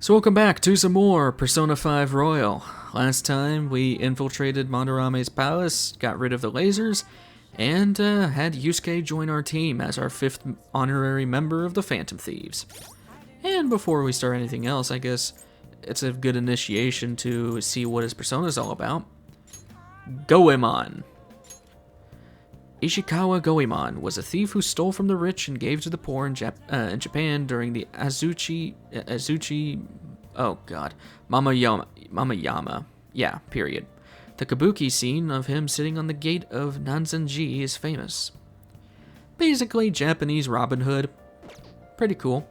So welcome back to some more Persona 5 Royal. Last time we infiltrated Madarame's palace, got rid of the lasers, and had Yusuke join our team as our 5th honorary member of the Phantom Thieves. And before we start anything else, I guess it's a good initiation to see what his persona is all about. Goemon. Ishikawa Goemon was a thief who stole from the rich and gave to the poor in Japan during the Mamayama, period. The kabuki scene of him sitting on the gate of Nanzenji is famous. Basically, Japanese Robin Hood. Pretty cool.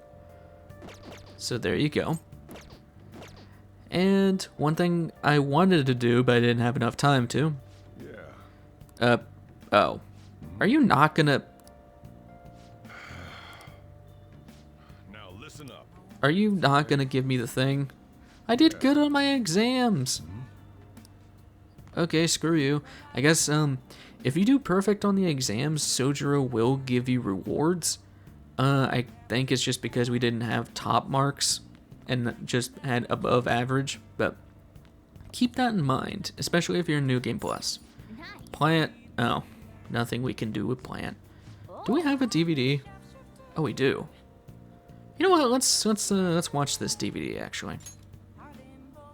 So there you go. And one thing I wanted to do, but I didn't have enough time to. Oh. Are you not gonna... Now listen up. Are you not gonna give me the thing? I did good on my exams. Okay, screw you. I guess, if you do perfect on the exams, Sojiro will give you rewards. I think it's just because we didn't have top marks and just had above average, but keep that in mind, especially if you're in New Game Plus. Plant, oh, nothing we can do with Plant. Do we have a DVD? Oh, we do. You know what? Let's watch this DVD actually,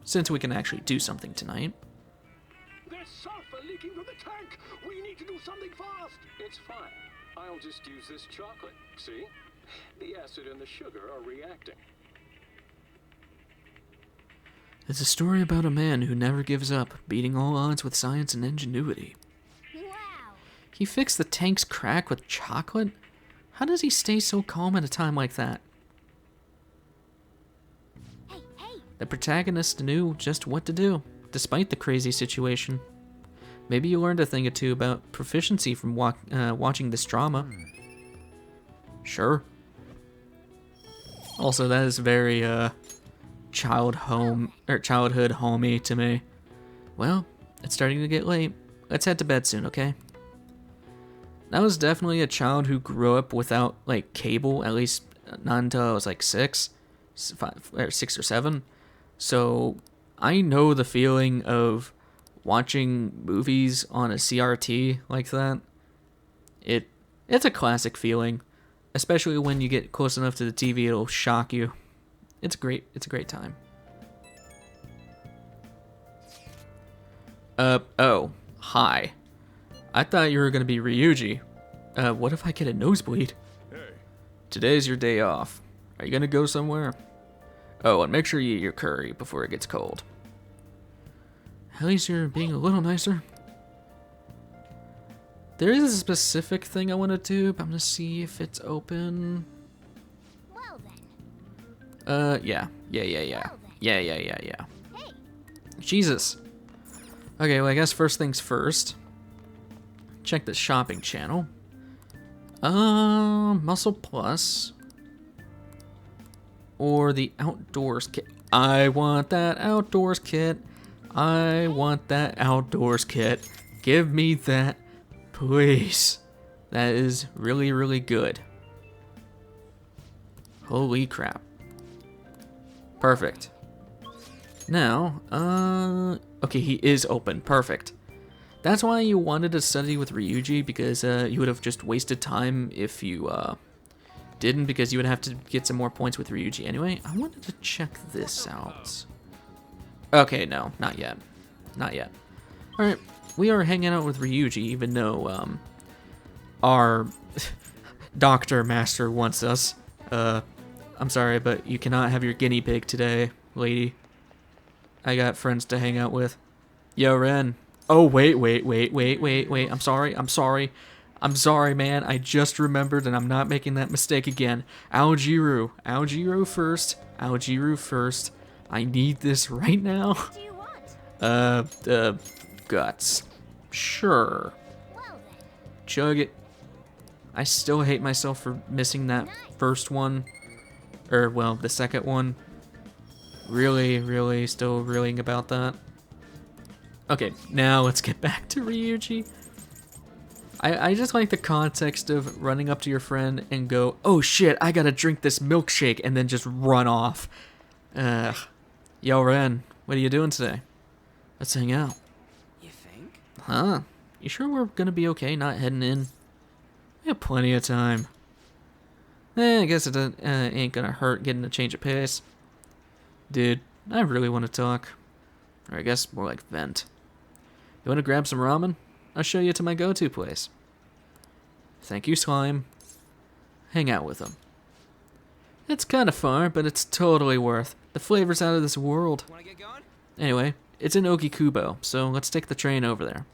since we can actually do something tonight. There's sulfur leaking from the tank. We need to do something fast. It's fine. I'll just use this chocolate. See? The acid and the sugar are reacting. It's a story about a man who never gives up, beating all odds with science and ingenuity. Wow. He fixed the tank's crack with chocolate? How does he stay so calm at a time like that? Hey. The protagonist knew just what to do, despite the crazy situation. Maybe you learned a thing or two about proficiency from watching this drama. Sure. Also, that is very childhood homey to me. Well, it's starting to get late. Let's head to bed soon, okay? I was definitely a child who grew up without like cable, at least not until I was like 6 or 7. So I know the feeling of watching movies on a CRT like that. It's a classic feeling, especially when you get close enough to the TV, it'll shock you. It's great. It's a great time. Oh, hi. I thought you were gonna be Ryuji. What if I get a nosebleed? Hey. Today's your day off. Are you gonna go somewhere? Oh, and make sure you eat your curry before it gets cold. At least you're being a little nicer. There is a specific thing I want to do, but I'm gonna see if it's open. Well then. Yeah. Hey. Jesus. Okay, well, I guess first things first. Check the shopping channel. Muscle Plus. Or the Outdoors Kit. I want that Outdoors Kit. I want that Outdoors Kit. Give me that, please. That is really, really good. Holy crap. Perfect. Now, okay, he is open. Perfect. That's why you wanted to study with Ryuji, because you would have just wasted time if you didn't, because you would have to get some more points with Ryuji anyway. I wanted to check this out. Okay, no, not yet. Not yet. Alright, we are hanging out with Ryuji, even though our doctor master wants us. I'm sorry, but you cannot have your guinea pig today, lady. I got friends to hang out with. Yo, Ren. Oh, wait. I'm sorry, man. I just remembered, and I'm not making that mistake again. Algiru. Algiru first. I need this right now. What do you want? Guts. Sure. Well then. Chug it. I still hate myself for missing that first one. Or, well, the second one. Really still reeling about that. Okay, now let's get back to Ryuji. I just like the context of running up to your friend and go, oh shit, I gotta drink this milkshake, and then just run off. Yo, Ren, what are you doing today? Let's hang out. You think? Huh? You sure we're gonna be okay not heading in? We have plenty of time. I guess it ain't gonna hurt getting a change of pace. Dude, I really want to talk. Or I guess more like vent. You want to grab some ramen? I'll show you to my go-to place. Thank you, Slime. Hang out with him. It's kind of far, but it's totally worth. The flavor's out of this world. Wanna get going? Anyway, it's in Okikubo, so let's take the train over there.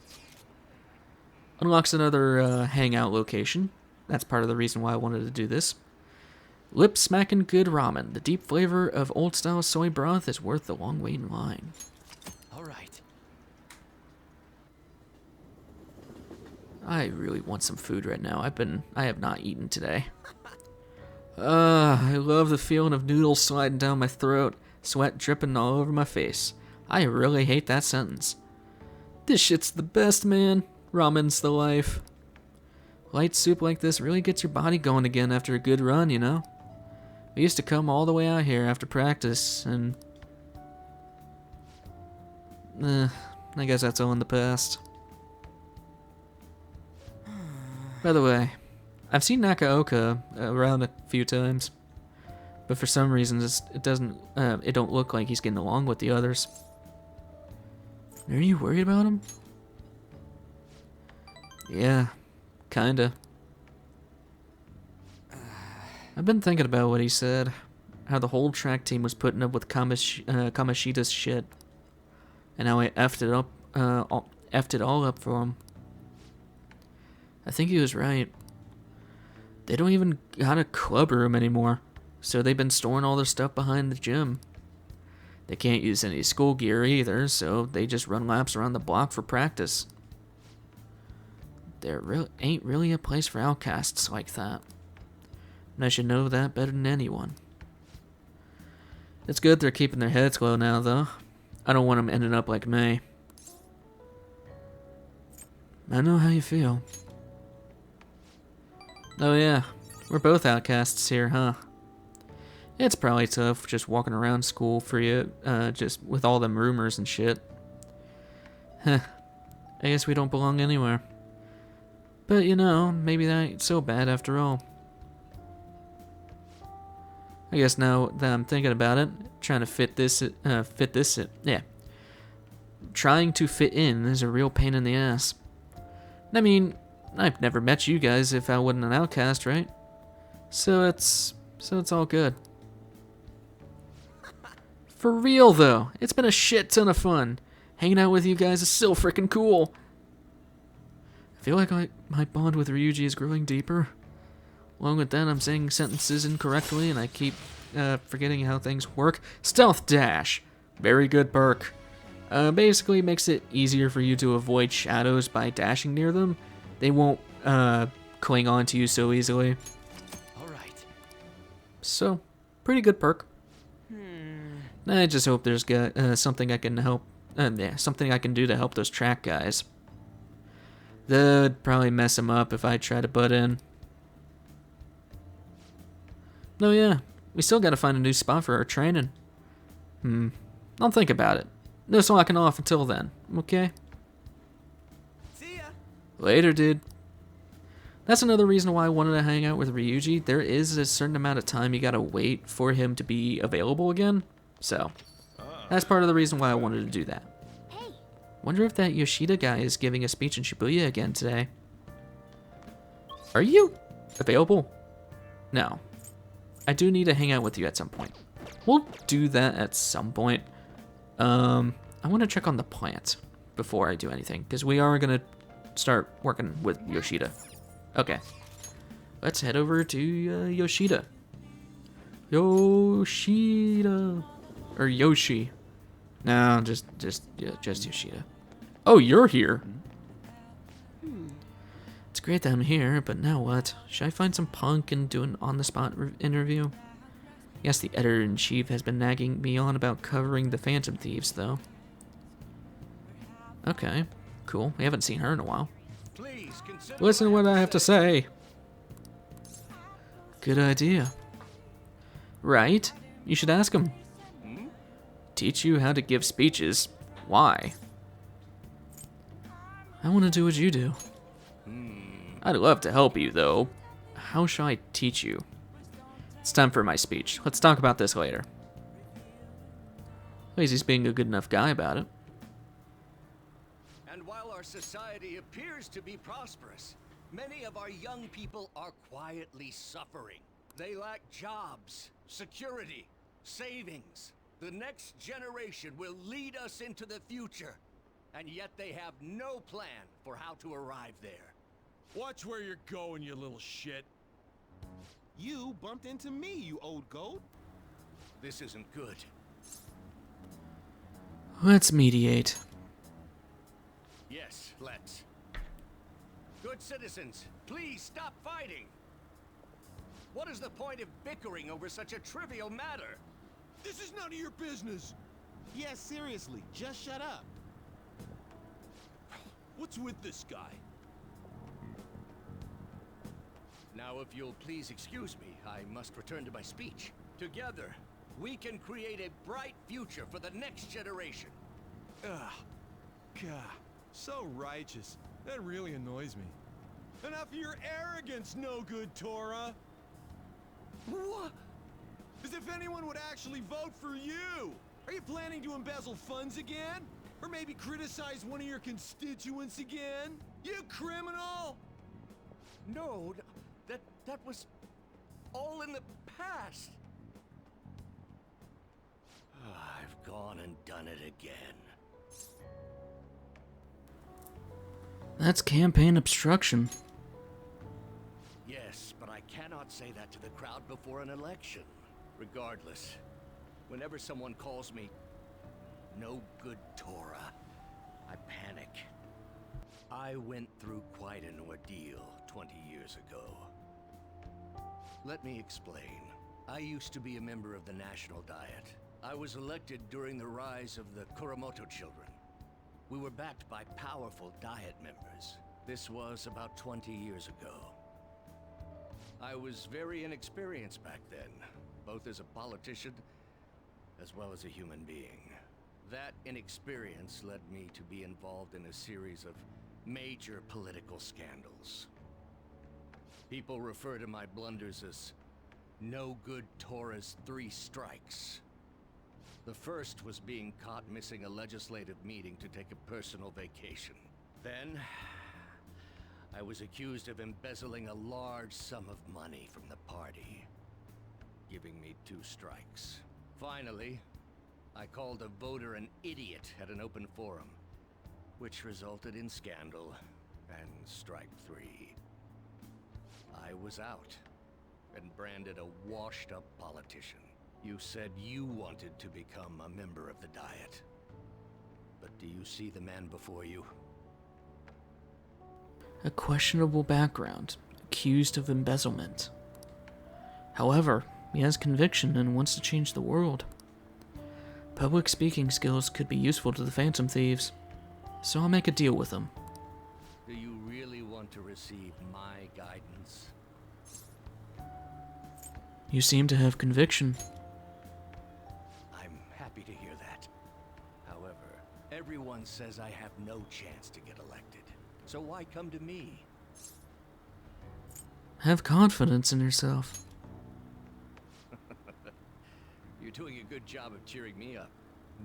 Unlocks another hangout location. That's part of the reason why I wanted to do this. Lip smacking good ramen. The deep flavor of old style soy broth is worth the long wait in line. All right. I really want some food right now. I have not eaten today. I love the feeling of noodles sliding down my throat, sweat dripping all over my face. I really hate that sentence. This shit's the best, man. Ramen's the life. Light soup like this really gets your body going again after a good run, you know? We used to come all the way out here after practice, and... I guess that's all in the past. By the way, I've seen Nakaoka around a few times, but for some reason it don't look like he's getting along with the others. Are you worried about him? Yeah, kinda. I've been thinking about what he said, how the whole track team was putting up with Kamoshida's shit, and how I effed it all up for him. I think he was right. They don't even got a club room anymore, so they've been storing all their stuff behind the gym. They can't use any school gear either, so they just run laps around the block for practice. There ain't really a place for outcasts like that. And I should know that better than anyone. It's good they're keeping their heads low now, though. I don't want them ending up like me. I know how you feel. Oh yeah, we're both outcasts here, huh? It's probably tough just walking around school for you, just with all them rumors and shit. Huh. I guess we don't belong anywhere. But you know, maybe that ain't so bad after all. I guess now that I'm thinking about it, trying to fit this trying to fit in is a real pain in the ass. I mean, I've never met you guys if I wasn't an outcast, right? So it's all good. For real though, it's been a shit ton of fun. Hanging out with you guys is so freaking cool. I feel like my bond with Ryuji is growing deeper. Along with that, I'm saying sentences incorrectly, and I keep forgetting how things work. Stealth Dash. Very good perk. Basically makes it easier for you to avoid shadows by dashing near them. They won't cling on to you so easily. Alright. So, pretty good perk. I just hope there's something I can help. Something I can do to help those track guys. That'd probably mess them up if I try to butt in. Oh yeah, we still gotta find a new spot for our training. I'll think about it. No slacking off until then, okay? See ya. Later, dude. That's another reason why I wanted to hang out with Ryuji. There is a certain amount of time you gotta wait for him to be available again. So, that's part of the reason why I wanted to do that. Hey, Wonder if that Yoshida guy is giving a speech in Shibuya again today. Are you available? No. I do need to hang out with you at some point. We'll do that at some point. I want to check on the plant before I do anything, because we are going to start working with Yoshida. Okay. Let's head over to Yoshida. Yoshida. Or Yoshi. No, just Yoshida. Oh, you're here. It's great that I'm here, but now what? Should I find some punk and do an on-the-spot interview? Yes, the editor-in-chief has been nagging me on about covering the Phantom Thieves, though. Okay, cool. We haven't seen her in a while. Please consider Listen to what I have to say. Good idea. Right? You should ask him. teach you how to give speeches. Why? I want to do what you do. I'd love to help you, though. How shall I teach you? It's time for my speech. Let's talk about this later. At least he's being a good enough guy about it. And while our society appears to be prosperous, many of our young people are quietly suffering. They lack jobs, security, savings. The next generation will lead us into the future, and yet they have no plan for how to arrive there. Watch where you're going, you little shit. You bumped into me, you old goat. This isn't good. Let's mediate. Yes, let's. Good citizens, please stop fighting. What is the point of bickering over such a trivial matter? This is none of your business. Yeah, seriously, just shut up. What's with this guy? Now, if you'll please excuse me, I must return to my speech. Together, we can create a bright future for the next generation. Ugh. God, so righteous. That really annoys me. Enough of your arrogance, no good Torah. What? As if anyone would actually vote for you! Are you planning to embezzle funds again? Or maybe criticize one of your constituents again? You criminal! No, that was all in the past. I've gone and done it again. That's campaign obstruction. Yes, but I cannot say that to the crowd before an election. Regardless, whenever someone calls me no good Torah, I panic. I went through quite an ordeal 20 years ago. Let me explain. I used to be a member of the National Diet. I was elected during the rise of the Kuromoto children. We were backed by powerful Diet members. This was about 20 years ago. I was very inexperienced back then, both as a politician as well as a human being. That inexperience led me to be involved in a series of major political scandals. People refer to my blunders as no good Torah's 3 strikes. The first was being caught missing a legislative meeting to take a personal vacation. Then, I was accused of embezzling a large sum of money from the party, giving me 2 strikes. Finally, I called a voter an idiot at an open forum, which resulted in scandal and strike 3. I was out and branded a washed-up politician. You said you wanted to become a member of the Diet. But do you see the man before you? A questionable background, accused of embezzlement. However, he has conviction and wants to change the world. Public speaking skills could be useful to the Phantom Thieves, so I'll make a deal with him. Do you really want to receive my guidance? You seem to have conviction. I'm happy to hear that. However, everyone says I have no chance to get elected. So why come to me? Have confidence in yourself. You're doing a good job of cheering me up.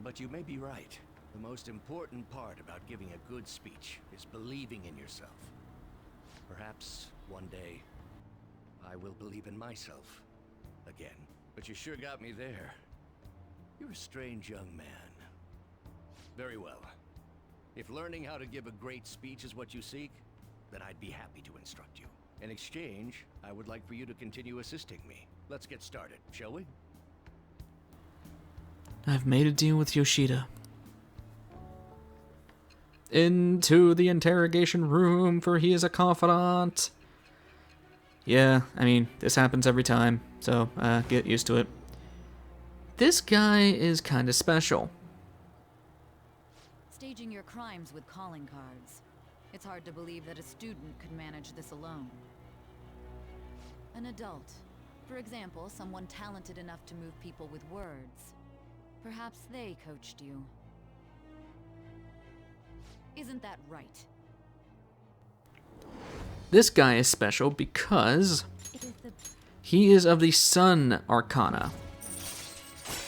But you may be right. The most important part about giving a good speech is believing in yourself. Perhaps one day, I will believe in myself again. But you sure got me there. You're a strange young man. Very well. If learning how to give a great speech is what you seek, then I'd be happy to instruct you. In exchange, I would like for you to continue assisting me. Let's get started, shall we? I've made a deal with Yoshida. Into the interrogation room, for he is a confidant. Yeah, I mean, this happens every time, so get used to it. This guy is kinda special. Staging your crimes with calling cards. It's hard to believe that a student could manage this alone. An adult. For example, someone talented enough to move people with words. Perhaps they coached you. Isn't that right? This guy is special because he is of the Sun Arcana.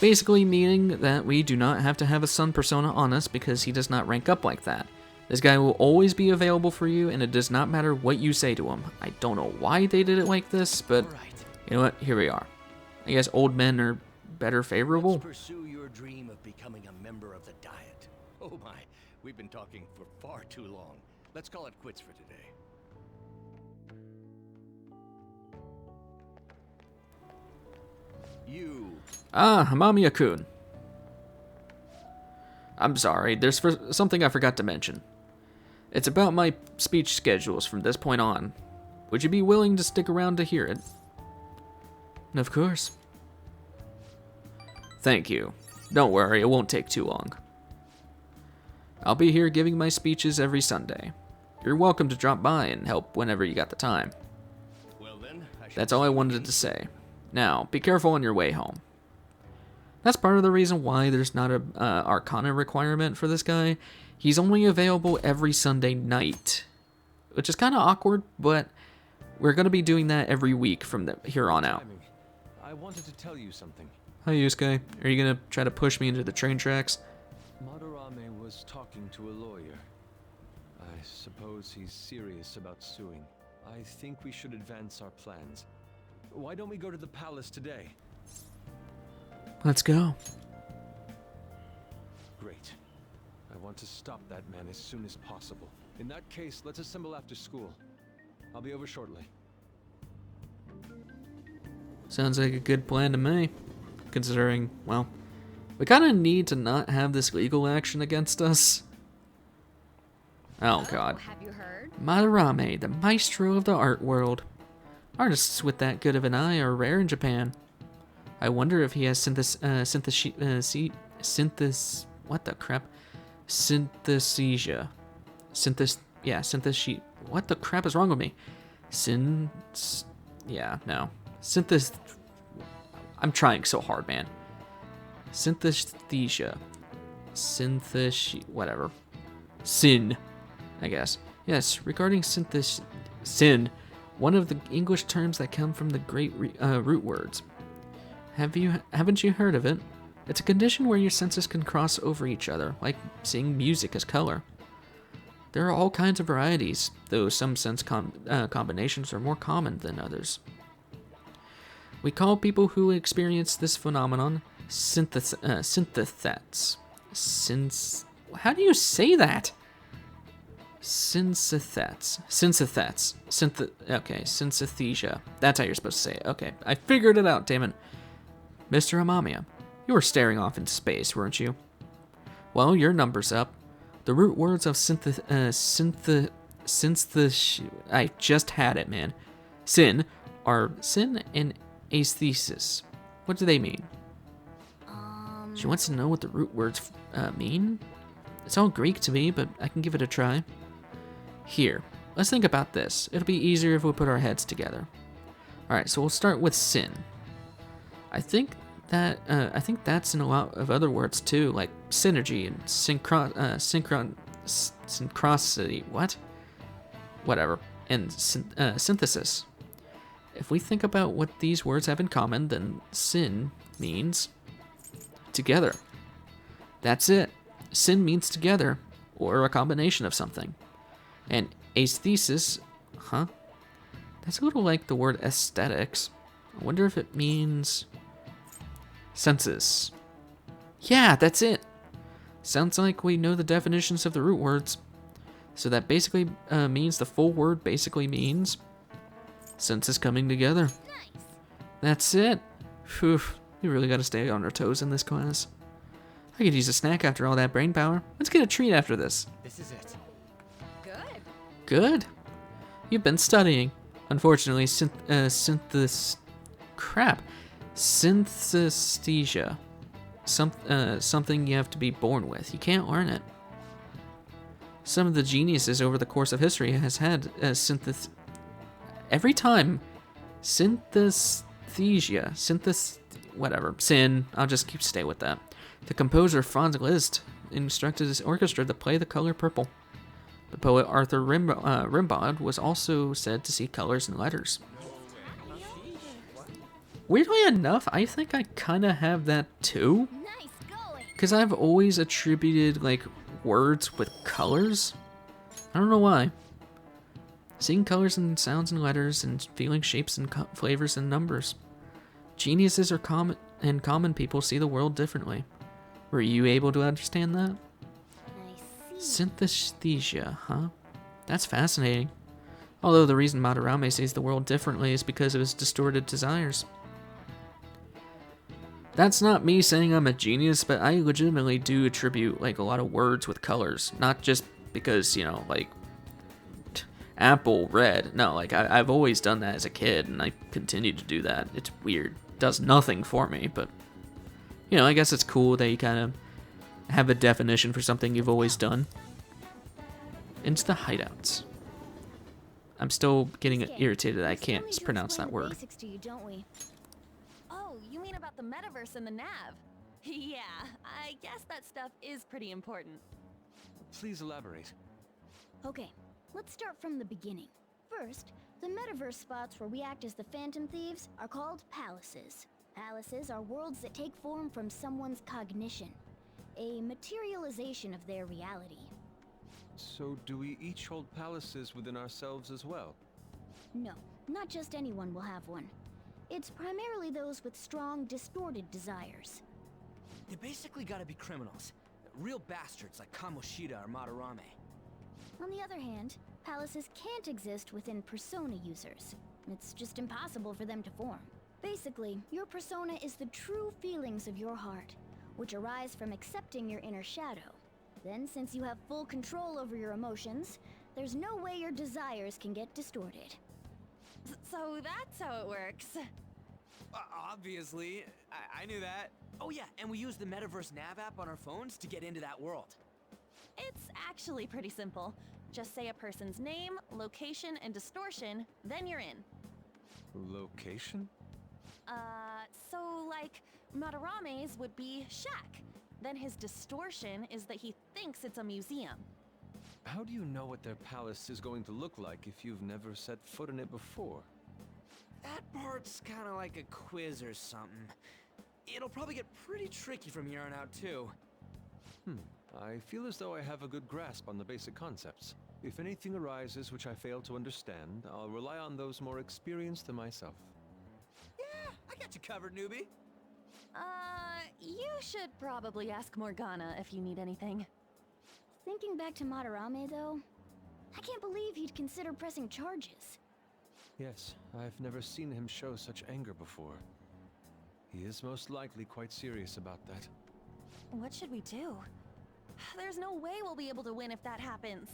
Basically meaning that we do not have to have a Sun persona on us because he does not rank up like that. This guy will always be available for you, and it does not matter what you say to him. I don't know why they did it like this, but you know what? Here we are. I guess old men are better favorable. Let's pursue your dream of becoming a member of the Diet. Oh my, we've been talking for far too long. Let's call it quits for today. You. Ah, Hamamiya-kun. I'm sorry, there's something I forgot to mention. It's about my speech schedules from this point on. Would you be willing to stick around to hear it? Of course. Thank you. Don't worry, it won't take too long. I'll be here giving my speeches every Sunday. You're welcome to drop by and help whenever you got the time. Well then, That's all I wanted to say. Now, be careful on your way home. That's part of the reason why there's not a Arcana requirement for this guy. He's only available every Sunday night, which is kind of awkward, but we're going to be doing that every week from here on out. I wanted to tell you something. Hi, Yusuke. Are you going to try to push me into the train tracks? Madarame was talking to a lawyer. I suppose he's serious about suing. I think we should advance our plans. Why don't we go to the palace today? Let's go. Great. I want to stop that man as soon as possible. In that case, let's assemble after school. I'll be over shortly. Sounds like a good plan to me. Considering, well, we kind of need to not have this legal action against us. Oh god. Have you heard? Madarame, the maestro of the art world. Artists with that good of an eye are rare in Japan. I wonder if he has what the crap? Synthesia. What the crap is wrong with me? I'm trying so hard, man. Synthesia. Whatever. Sin, I guess. Yes, regarding sin, one of the English terms that come from the great root words. Haven't you heard of it? It's a condition where your senses can cross over each other, like seeing music as color. There are all kinds of varieties, though some sense combinations are more common than others. We call people who experience this phenomenon synthethets. How do you say that? Synthethets. Synesthesia. That's how you're supposed to say it. Okay, I figured it out, damn it. Mr. Amamiya, you were staring off into space, weren't you? Well, your number's up. The root words of I just had it, man. Sin are sin and aesthesis. What do they mean? She wants to know what the root words mean. It's all Greek to me, but I can give it a try. Here, let's think about this. It'll be easier if we put our heads together. Alright, so we'll start with sin. I think that's in a lot of other words too, like synergy and synchronicity. What? Whatever. And synthesis. If we think about what these words have in common, then sin means together. That's it. Sin means together, or a combination of something. And aesthesis, that's a little like the word aesthetics. I wonder if it means senses. Yeah, that's it. Sounds like we know the definitions of the root words. So that basically means the full word basically means senses coming together. Nice. That's it. Phew, you really gotta stay on our toes in this class. I could use a snack after all that brain power. Let's get a treat after this. This is it. Good. Good. You've been studying. Unfortunately, synthesia. Something you have to be born with. You can't learn it. Some of the geniuses over the course of history has had every time whatever, sin, I'll just stay with that. The composer Franz Liszt instructed his orchestra to play the color purple. The poet Arthur Rimbaud was also said to see colors in letters. Weirdly enough, I think I kind of have that too. Because I've always attributed, like, words with colors. I don't know why. Seeing colors and sounds in letters and feeling shapes and flavors in numbers. Geniuses or common people see the world differently. Were you able to understand that? Synesthesia, huh? That's fascinating. Although the reason Madarame sees the world differently is because of his distorted desires. That's not me saying I'm a genius, but I legitimately do attribute, like, a lot of words with colors. Not just because, you know, like, apple, red. No, like, I've always done that as a kid, and I continue to do that. It's weird. It does nothing for me, but, you know, I guess it's cool that you kind of have a definition for something you've always done. Into the hideouts. I'm still getting irritated that I can't pronounce that word. Oh, you mean about the metaverse and the nav? Yeah, I guess that stuff is pretty important. Please elaborate. Okay, let's start from the beginning. First, the metaverse spots where we act as the phantom thieves are called palaces. Palaces are worlds that take form from someone's cognition, a materialization of their reality. So do we each hold palaces within ourselves as well? No, not just anyone will have one. It's primarily those with strong, distorted desires. They basically gotta be criminals. Real bastards like Yoshida or Madarame. On the other hand, palaces can't exist within persona users. It's just impossible for them to form. Basically, your persona is the true feelings of your heart, which arise from accepting your inner shadow. Then, since you have full control over your emotions, there's no way your desires can get distorted. So that's how it works. Obviously. I knew that. Oh yeah, and we use the Metaverse Nav app on our phones to get into that world. It's actually pretty simple. Just say a person's name, location, and distortion, then you're in. Location? So like, Madarame's would be shack. Then his distortion is that he thinks it's a museum. How do you know what their palace is going to look like if you've never set foot in it before? That part's kinda like a quiz or something. It'll probably get pretty tricky from here on out, too. I feel as though I have a good grasp on the basic concepts. If anything arises which I fail to understand, I'll rely on those more experienced than myself. Yeah, I got you covered, newbie. You should probably ask Morgana if you need anything. Thinking back to Madarame, though, I can't believe he'd consider pressing charges. Yes, I've never seen him show such anger before. He is most likely quite serious about that. What should we do? There's no way we'll be able to win if that happens.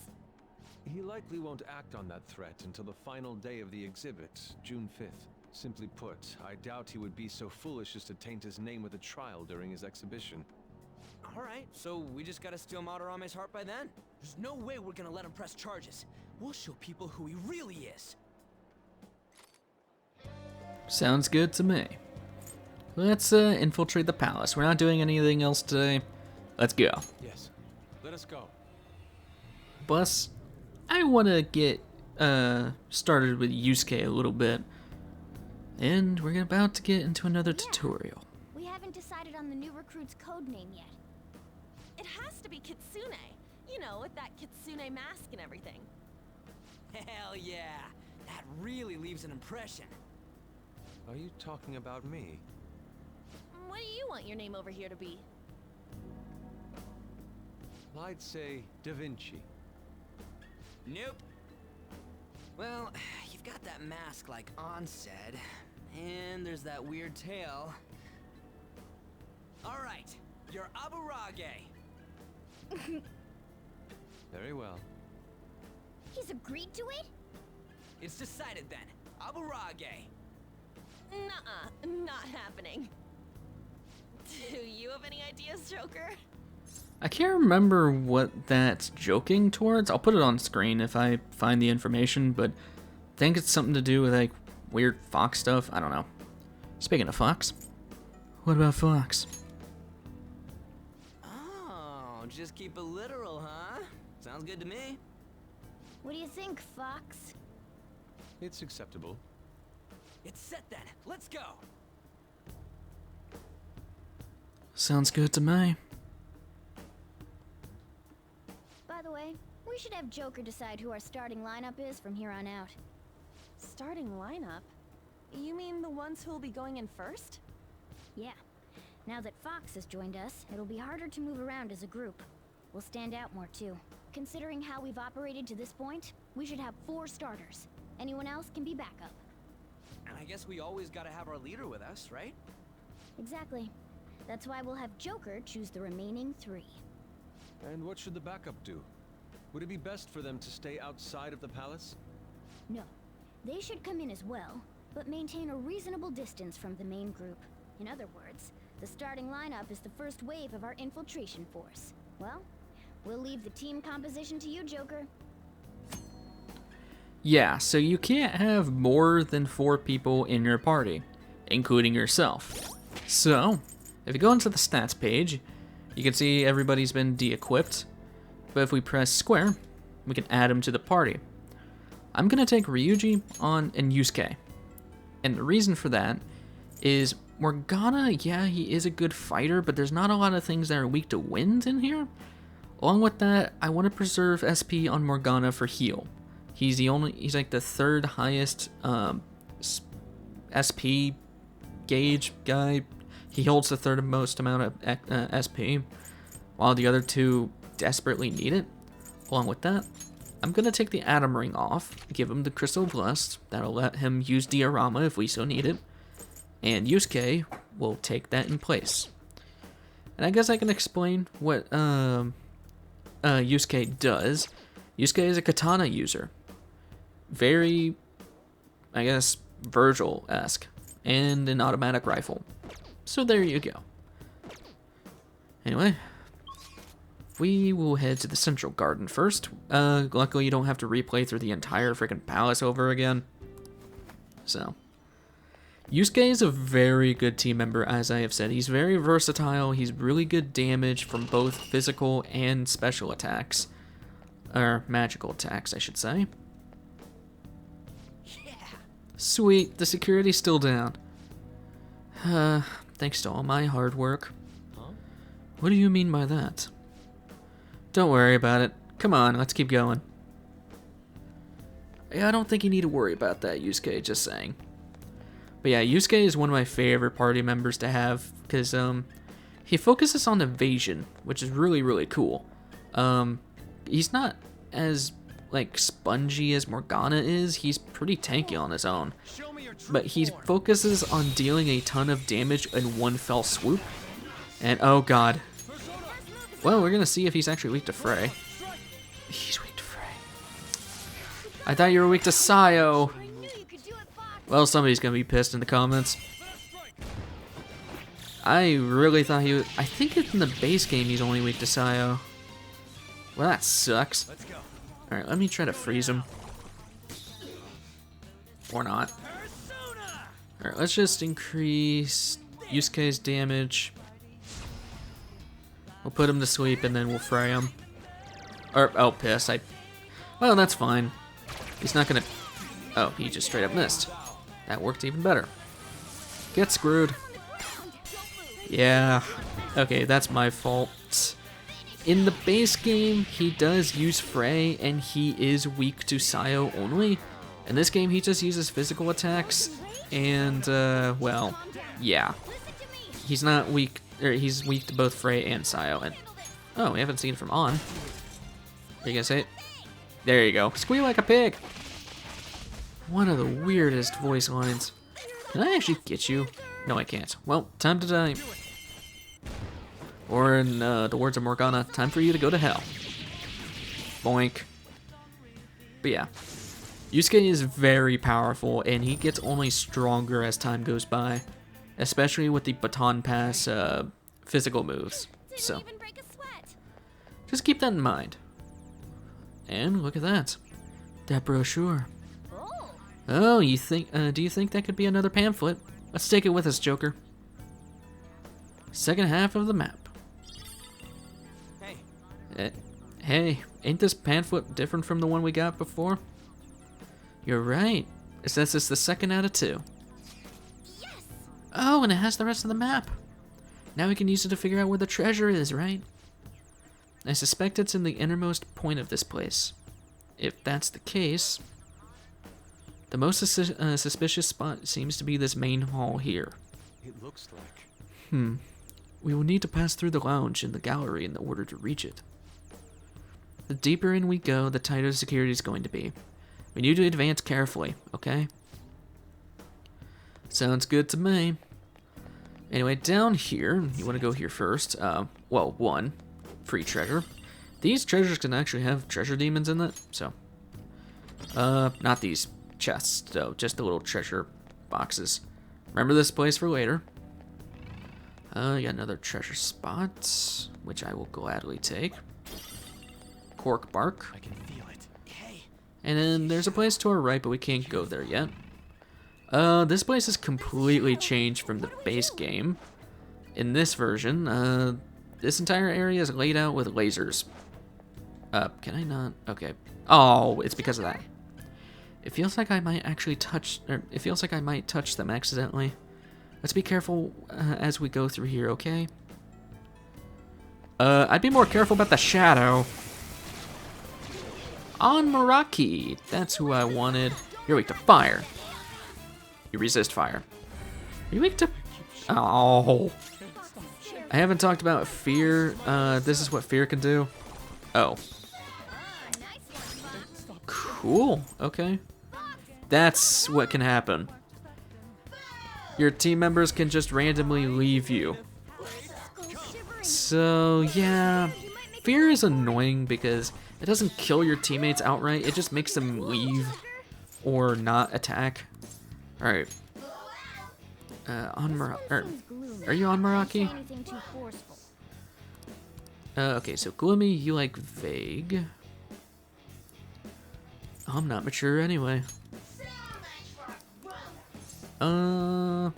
He likely won't act on that threat until the final day of the exhibit, June 5th. Simply put, I doubt he would be so foolish as to taint his name with a trial during his exhibition. Alright, so we just gotta steal Madarame's heart by then? There's no way we're gonna let him press charges. We'll show people who he really is. Sounds good to me. Let's infiltrate the palace. We're not doing anything else today. Let's go. Yes, let us go. Plus, I want to get started with Yusuke a little bit. And we're about to get into another tutorial. We haven't decided on the new recruit's code name yet. It has to be Kitsune. You know, with that Kitsune mask and everything. Hell yeah! That really leaves an impression. Are you talking about me? What do you want your name over here to be? I'd say Da Vinci. Nope. Well, you've got that mask like On said, and there's that weird tail. Alright, you're Aburage. Very well. He's agreed to it? It's decided then. Aburage. Nuh-uh, not happening. Do you have any ideas, Joker? I can't remember what that's joking towards. I'll put it on screen if I find the information, but I think it's something to do with, like, weird Fox stuff. I don't know. Speaking of Fox, what about Fox? Don't just keep it literal, huh? Sounds good to me. What do you think, Fox? It's acceptable. It's set then. Let's go. Sounds good to me. By the way, we should have Joker decide who our starting lineup is from here on out. Starting lineup? You mean the ones who'll be going in first? Yeah. Now that Fox has joined us, it'll be harder to move around as a group. We'll stand out more too. Considering how we've operated to this point, we should have 4 starters. Anyone else can be backup. And I guess we always gotta have our leader with us, right? Exactly. That's why we'll have Joker choose the remaining 3. And what should the backup do? Would it be best for them to stay outside of the palace? No. They should come in as well, but maintain a reasonable distance from the main group. In other words, the starting lineup is the first wave of our infiltration force. Well, we'll leave the team composition to you, Joker. Yeah, so you can't have more than 4 people in your party, including yourself. So, if you go into the stats page, you can see everybody's been de-equipped, but if we press square, we can add them to the party. I'm gonna take Ryuji on and Yusuke, and the reason for that is Morgana, yeah, he is a good fighter, but there's not a lot of things that are weak to wind in here. Along with that, I want to preserve SP on Morgana for heal. He's like the 3rd highest SP gauge guy. He holds the 3rd most amount of SP, while the other 2 desperately need it. Along with that, I'm gonna take the Atom Ring off, give him the Crystal Blast. That'll let him use Diorama if we so need it. And Yusuke will take that in place. And I guess I can explain what Yusuke does. Yusuke is a katana user. Very, I guess, Virgil-esque. And an automatic rifle. So there you go. Anyway, we will head to the Central Garden first. Luckily you don't have to replay through the entire freaking palace over again. So, Yusuke is a very good team member, as I have said. He's very versatile. He's really good damage from both physical and special attacks. Or magical attacks, I should say. Yeah. Sweet, the security's still down. Thanks to all my hard work. Huh? What do you mean by that? Don't worry about it. Come on, let's keep going. Yeah, I don't think you need to worry about that, Yusuke, just saying. But yeah, Yusuke is one of my favorite party members to have, because he focuses on evasion, which is really, really cool. He's not as, like, spongy as Morgana is. He's pretty tanky on his own. But he focuses on dealing a ton of damage in one fell swoop. And, oh god. Well, we're gonna see if he's actually weak to Frey. He's weak to Frey. I thought you were weak to Sayo. Well, somebody's gonna be pissed in the comments. I really thought he was... I think in the base game he's only weak to Sayo. Well, that sucks. Alright, let me try to freeze him. Or not. Alright, let's just increase Yusuke's damage. We'll put him to sleep and then we'll fray him. Or, oh, piss. Well, that's fine. He's not gonna... Oh, he just straight up missed. That worked even better. Get screwed. Yeah. Okay, that's my fault. In the base game, he does use Frey, and he is weak to Sayo only. In this game, he just uses physical attacks, and, well, yeah. He's not weak, or he's weak to both Frey and Sayo, and, oh, we haven't seen it from On. Are you gonna say it? There you go. Squeal like a pig! One of the weirdest voice lines. Can I actually get you? No, I can't. Well, time to die. Or in the words of Morgana, time for you to go to hell. Boink. But yeah. Yusuke is very powerful, and he gets only stronger as time goes by. Especially with the baton pass physical moves. So, just keep that in mind. And look at that. That brochure. Oh, you think, do you think that could be another pamphlet? Let's take it with us, Joker. Second half of the map. Hey, Hey, ain't this pamphlet different from the one we got before? You're right. It says it's the second out of 2. Yes! Oh, and it has the rest of the map. Now we can use it to figure out where the treasure is, right? I suspect it's in the innermost point of this place. If that's the case, the most suspicious spot seems to be this main hall here. It looks like. We will need to pass through the lounge and the gallery in order to reach it. The deeper in we go, the tighter security is going to be. We need to advance carefully, okay? Sounds good to me. Anyway, down here, you want to go here first. Well, 1, free treasure. These treasures can actually have treasure demons in it, so. Not these chests, though, just the little treasure boxes. Remember this place for later. Got another treasure spot, which I will gladly take. Cork bark. I can feel it. Hey. And then there's a place to our right, but we can't go there yet. This place has completely changed from the base game. In this version, this entire area is laid out with lasers. Can I not? Okay. Oh, it's because of that. It feels like I might actually touch, or it feels like I might touch them accidentally. Let's be careful as we go through here, okay? I'd be more careful about the shadow. On Maraki, that's who I wanted. You're weak to fire. You resist fire. Are you weak to... Oh. I haven't talked about fear. This is what fear can do. Oh. Cool. Okay. That's what can happen. Your team members can just randomly leave you. So, yeah. Fear is annoying because it doesn't kill your teammates outright. It just makes them leave or not attack. Alright. Are you on Maraki? Okay, so gloomy, you like vague. I'm not mature anyway. I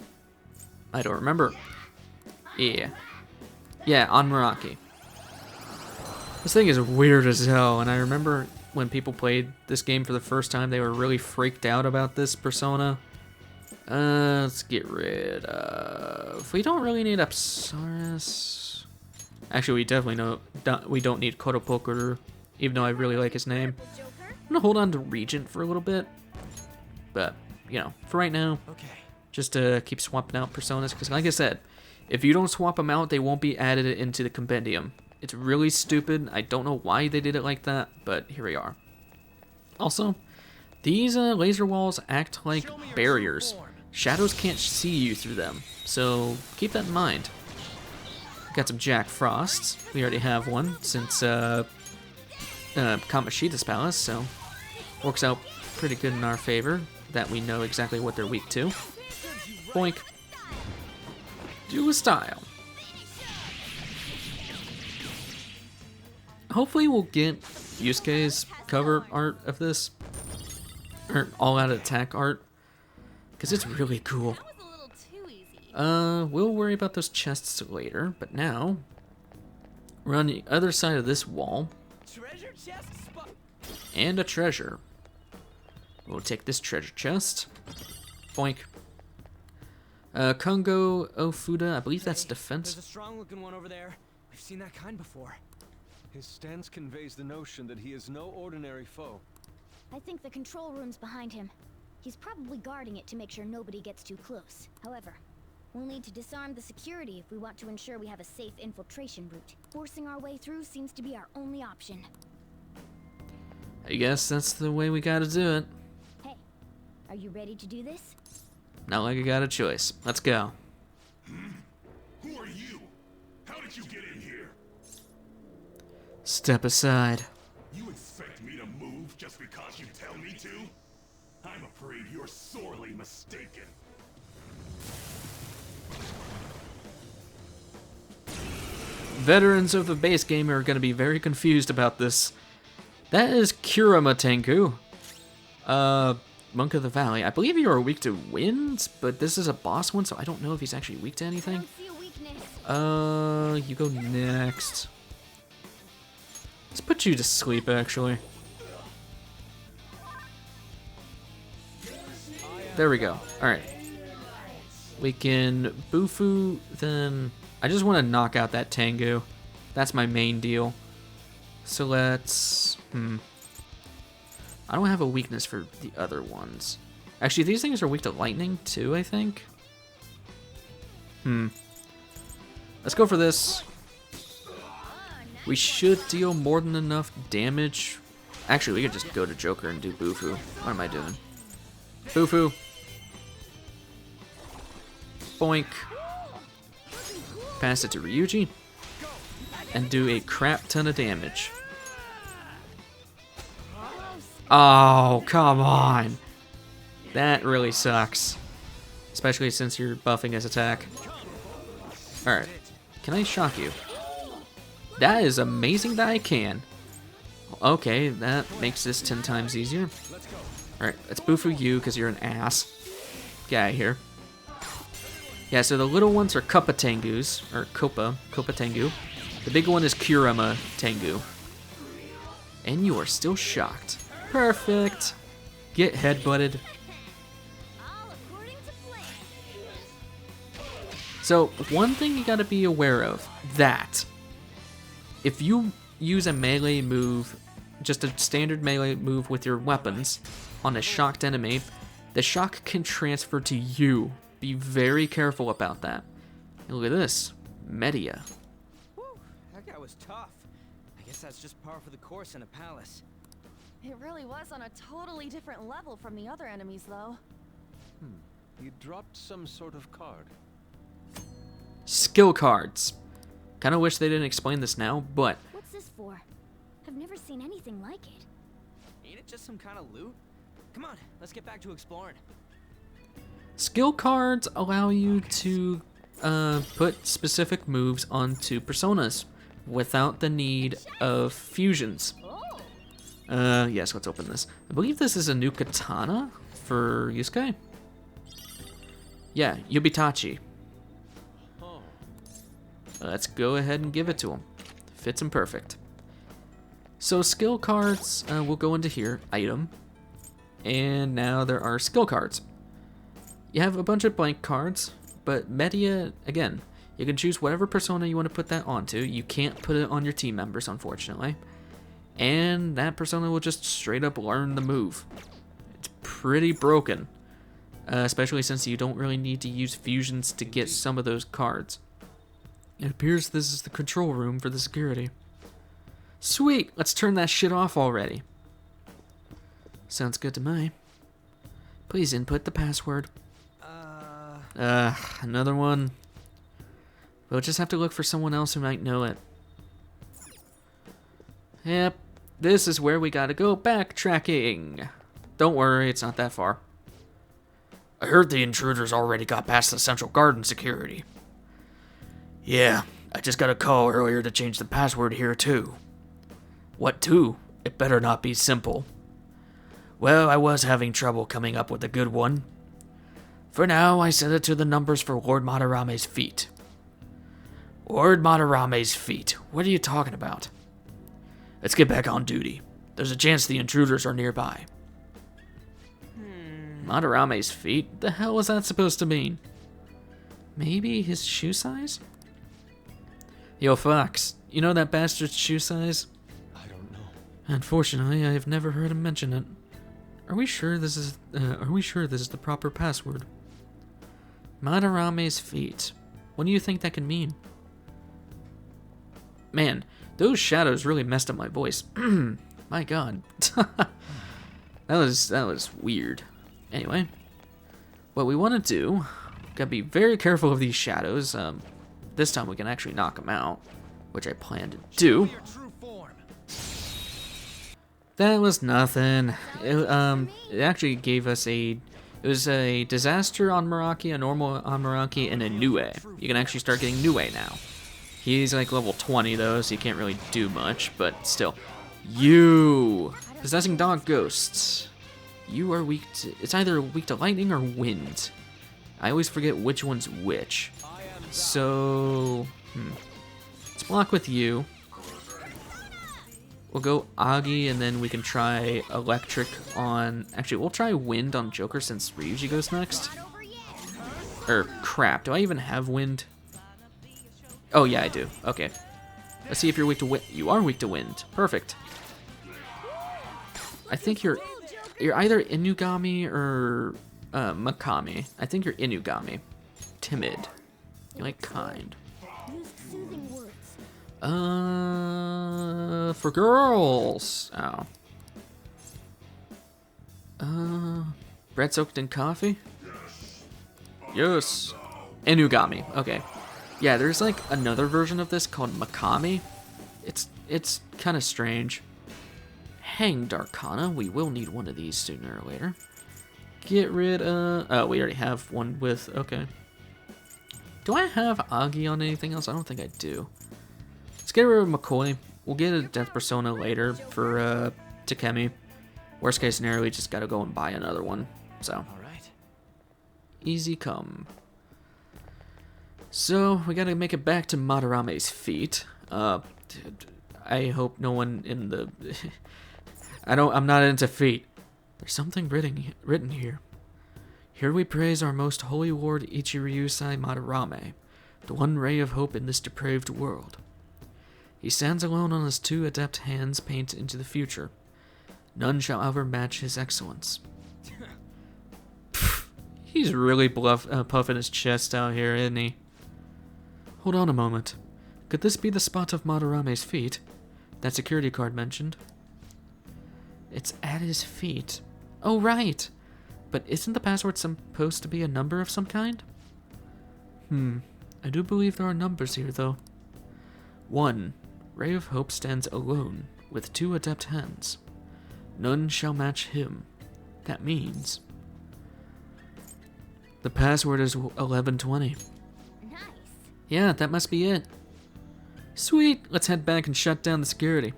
don't remember. Yeah, on Maraki. This thing is weird as hell, and I remember when people played this game for the first time, they were really freaked out about this persona. Let's get rid of... We don't really need Apsaris. Actually, we definitely we don't need Kotopokuru, even though I really like his name. I'm gonna hold on to Regent for a little bit, but, you know, for right now, just to keep swapping out personas, because like I said, if you don't swap them out, they won't be added into the compendium. It's really stupid. I don't know why they did it like that, but here we are. Also, these laser walls act like barriers. Shadows can't see you through them, so keep that in mind. Got some Jack Frosts. We already have one since Kamoshida's Palace, so works out pretty good in our favor that we know exactly what they're weak to. Boink. Do a style. Hopefully we'll get Yusuke's cover art of this, or all-out attack art, because it's really cool. We'll worry about those chests later, but now we're on the other side of this wall, and a treasure. We'll take this treasure chest. Boink. Kongo Ofuda, I believe that's defense. There's a strong-looking one over there. We've seen that kind before. His stance conveys the notion that he is no ordinary foe. I think the control room's behind him. He's probably guarding it to make sure nobody gets too close. However, we'll need to disarm the security if we want to ensure we have a safe infiltration route. Forcing our way through seems to be our only option. I guess that's the way we gotta do it. Hey, are you ready to do this? Not like I got a choice. Let's go. Who are you? How did you get in here? Step aside. You expect me to move just because you tell me to? I'm afraid you're sorely mistaken. Veterans of the base game are going to be very confused about this. That is Kurama Tenku. Monk of the Valley. I believe you are weak to winds, but this is a boss one, so I don't know if he's actually weak to anything. You go next. Let's put you to sleep, actually. There we go. Alright. We can Bufu, then... I just want to knock out that Tengu. That's my main deal. So let's... I don't have a weakness for the other ones. Actually, these things are weak to lightning, too, I think. Let's go for this. We should deal more than enough damage. Actually, we could just go to Joker and do Bufu. What am I doing? Bufu. Boink. Pass it to Ryuji. And do a crap ton of damage. Oh, come on. That really sucks. Especially since you're buffing his attack. Alright. Can I shock you? That is amazing that I can. Okay, that makes this 10 times easier. Alright, let's Bufu you because you're an ass. Get out of here. Yeah, so the little ones are Kuppa Tengus, or Kuppa Tengu. The big one is Kurama Tengu. And you are still shocked. Perfect. Get headbutted. So, one thing you gotta be aware of, that if you use a melee move, just a standard melee move with your weapons on a shocked enemy, the shock can transfer to you. Be very careful about that. And look at this, Media. Whew, that guy was tough. I guess that's just par for the course in a palace. It really was on a totally different level from the other enemies, though. You dropped some sort of card. Skill cards. Kind of wish they didn't explain this now, but... What's this for? I've never seen anything like it. Ain't it just some kind of loot? Come on, let's get back to exploring. Skill cards allow you to put specific moves onto personas without the need of fusions. Yes, let's open this. I believe this is a new katana for Yusuke. Yeah, Yubitachi. Let's go ahead and give it to him. Fits him perfect. So skill cards will go into here, item. And now there are skill cards. You have a bunch of blank cards, but Media, again, you can choose whatever persona you want to put that onto. You can't put it on your team members, unfortunately. And that persona will just straight up learn the move. It's pretty broken. Especially since you don't really need to use fusions to get some of those cards. It appears this is the control room for the security. Sweet, let's turn that shit off already. Sounds good to me. Please input the password. Another one. We'll just have to look for someone else who might know it. Yep, this is where we gotta go backtracking. Don't worry, it's not that far. I heard the intruders already got past the Central Garden security. Yeah, I just got a call earlier to change the password here too. What to? It better not be simple. Well, I was having trouble coming up with a good one. For now, I set it to the numbers for Lord Madarame's feet. Lord Madarame's feet? What are you talking about? Let's get back on duty. There's a chance the intruders are nearby. Madarame's feet? The hell is that supposed to mean? Maybe his shoe size? Yo, Fox, you know that bastard's shoe size? I don't know. Unfortunately, I have never heard him mention it. Are we sure this is the proper password? Madarame's feet. What do you think that could mean? Man, those shadows really messed up my voice. My god. That was weird. Anyway, what we want to do, gotta be very careful of these shadows. This time we can actually knock them out, which I plan to do. That was nothing. It actually gave us it was a disaster on Meraki, a normal on Meraki, and a Nue. You can actually start getting Nue now. He's like level 20 though, so you can't really do much, but still. You! Possessing dog ghosts. You are weak to, it's either weak to lightning or wind. I always forget which one's which. So, let's block with you. We'll go Agi, and then we can try electric on... Actually, we'll try wind on Joker since Ryuji goes next. Or, crap, do I even have wind? Oh, yeah, I do. Okay. Let's see if you're weak to wind. You are weak to wind. Perfect. I think you're either Inugami or Makami. I think you're Inugami. Timid. You like kind. For girls. Oh. Bread soaked in coffee? Yes. Inugami. Okay. Yeah, there's like another version of this called Makami. It's kind of strange. Hanged Arcana. We will need one of these sooner or later. Get rid of... Oh, we already have one with... Okay. Do I have Agi on anything else? I don't think I do. Let's get rid of McCoy. We'll get a Death Persona later for Takemi. Worst case scenario, we just gotta go and buy another one. So. Alright. Easy come. So, we gotta make it back to Madarame's feet. I hope no one in the... I'm not into feet. There's something written here. Here we praise our most holy lord Ichiryusai Madarame, the one ray of hope in this depraved world. He stands alone on his two adept hands paint into the future. None shall ever match his excellence. Pfft, he's really puffing his chest out here, isn't he? Hold on a moment. Could this be the spot of Madarame's feet? That security card mentioned. It's at his feet. Oh, right. But isn't the password supposed to be a number of some kind? I do believe there are numbers here, though. 1. Ray of Hope stands alone, with two adept hands. None shall match him. That means... The password is 1120. Nice. Yeah, that must be it. Sweet, let's head back and shut down the security.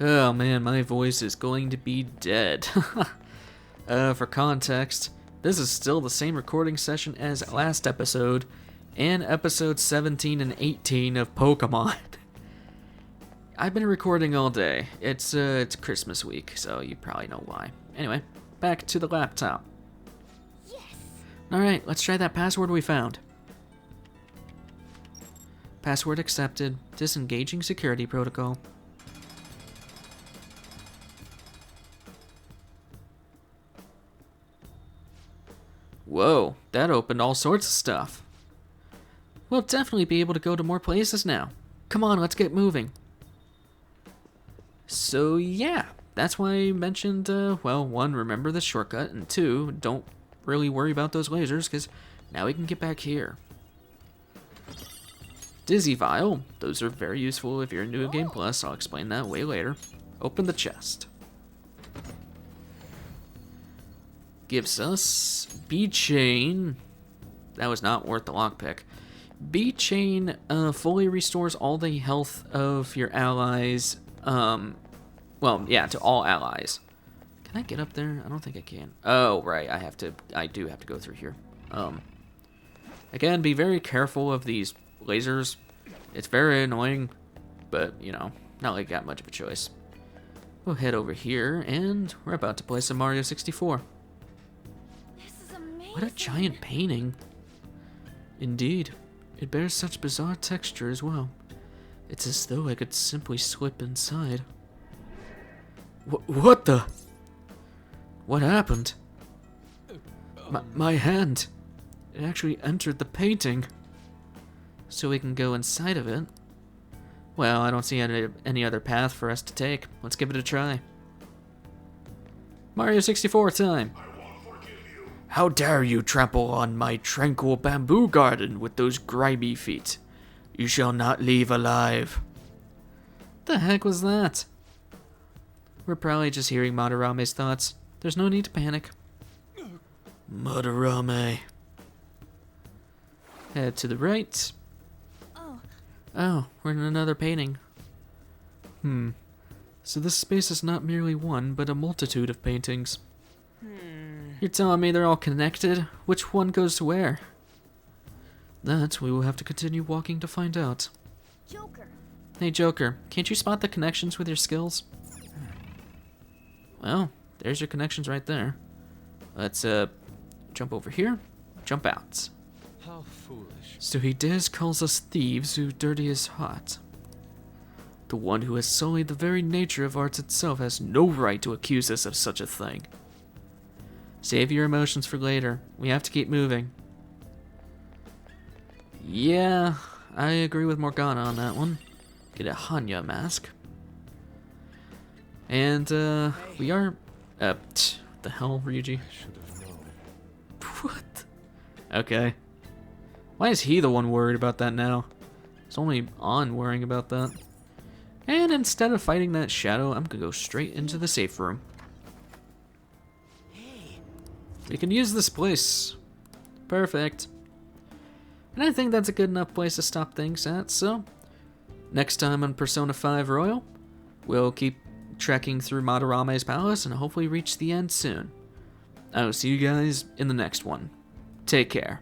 Oh man, my voice is going to be dead. For context, this is still the same recording session as last episode, and episodes 17 and 18 of Pokemon. I've been recording all day. It's Christmas week, so you probably know why. Anyway, back to the laptop. Yes. Alright, let's try that password we found. Password accepted. Disengaging security protocol. Whoa, that opened all sorts of stuff. We'll definitely be able to go to more places now. Come on, let's get moving. So yeah, that's why I mentioned, well, 1, remember the shortcut, and 2, don't really worry about those lasers, because now we can get back here. Dizzy Vial, those are very useful if you're new to Game Plus, I'll explain that way later. Open the chest. Gives us B-Chain. That was not worth the lockpick. B-Chain fully restores all the health of your allies. Well, yeah, to all allies. Can I get up there? I don't think I can. Oh, right, I do have to go through here. Again, be very careful of these lasers. It's very annoying, but, you know, not like that much of a choice. We'll head over here, and we're about to play some Mario 64. What a giant painting. Indeed. It bears such bizarre texture as well. It's as though I could simply slip inside. What the? What happened? My hand. It actually entered the painting. So we can go inside of it? Well, I don't see any other path for us to take. Let's give it a try. Mario 64 time. How dare you trample on my tranquil bamboo garden with those grimy feet? You shall not leave alive. The heck was that? We're probably just hearing Madarame's thoughts. There's no need to panic. Madarame. Head to the right. Oh, we're in another painting. So this space is not merely one, but a multitude of paintings. You're telling me they're all connected? Which one goes to where? That we will have to continue walking to find out. Joker. Hey Joker, can't you spot the connections with your skills? Well, there's your connections right there. Let's jump over here, jump out. How foolish. So he dares calls us thieves who dirty his heart. The one who has sullied the very nature of art itself has no right to accuse us of such a thing. Save your emotions for later. We have to keep moving. Yeah, I agree with Morgana on that one. Get a Hanya mask. And, we are... the hell, Ryuji? I should have known. What? Okay. Why is he the one worried about that now? It's only On worrying about that. And instead of fighting that shadow, I'm gonna go straight into the safe room. We can use this place. Perfect. And I think that's a good enough place to stop things at, so... Next time on Persona 5 Royal, we'll keep trekking through Madarame's palace and hopefully reach the end soon. I will see you guys in the next one. Take care.